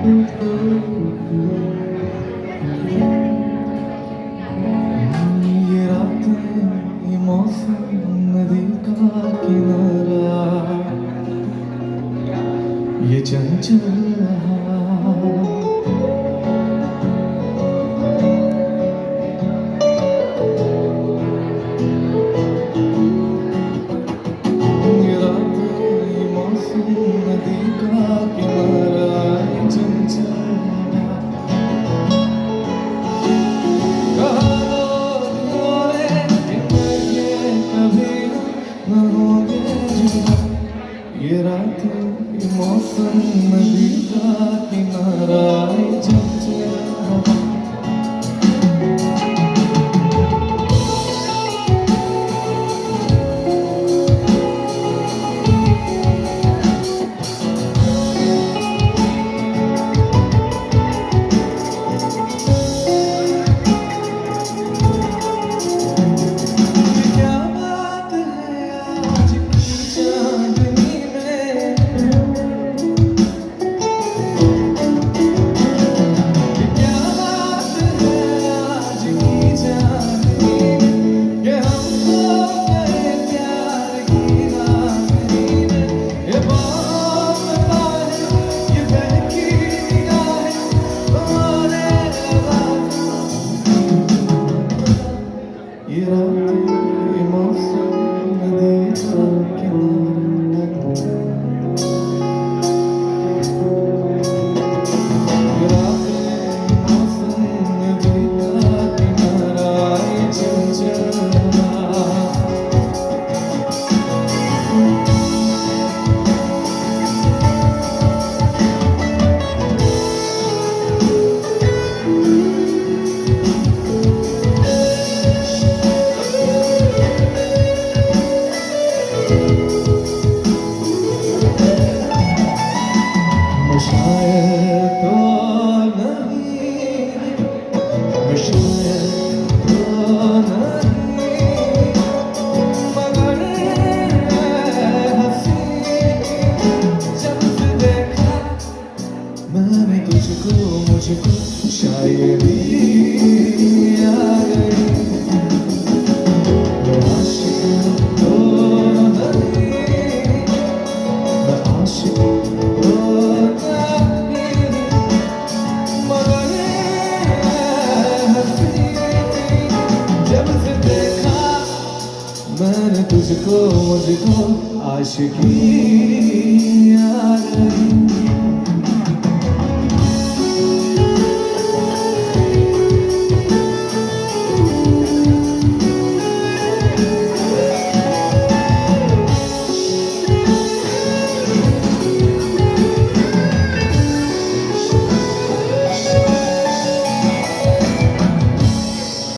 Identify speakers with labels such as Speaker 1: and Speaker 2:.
Speaker 1: ये रातें, ये मौसम, नदी का किनारा, ये चंचल हवा, ये रातें, ये मौसम, नदी का किनारा, ये चंचल हवा। कहा दो कि मैं कभी न होंगे जुदा। ये रातें, ये मौसम, नदी का किनारा, ये चंचल हवा। क्या बात है आज की चांदनी में, क्या बात है आज की चांदनी में, ये हमको गए प्यार की रागनी में। ये बात है, ये बहकी निगाहें तुम्हारे आवाज़। ये रातें, ये मौसम, नदी का किनारा, ये रातें, ये मौसम, नदी का किनारा, ये चंचल हवा। मैं शायर तो नहीं, मैं शायर तो नहीं, मगर हंसी जब से देखा मैंने तुझको, मुझको शायरी आ गई। मैं आशिक तो नहीं, मैं आशिक तो नहीं, मगर हंसी जब से देखा मैंने तुझको, मुझको आशिकी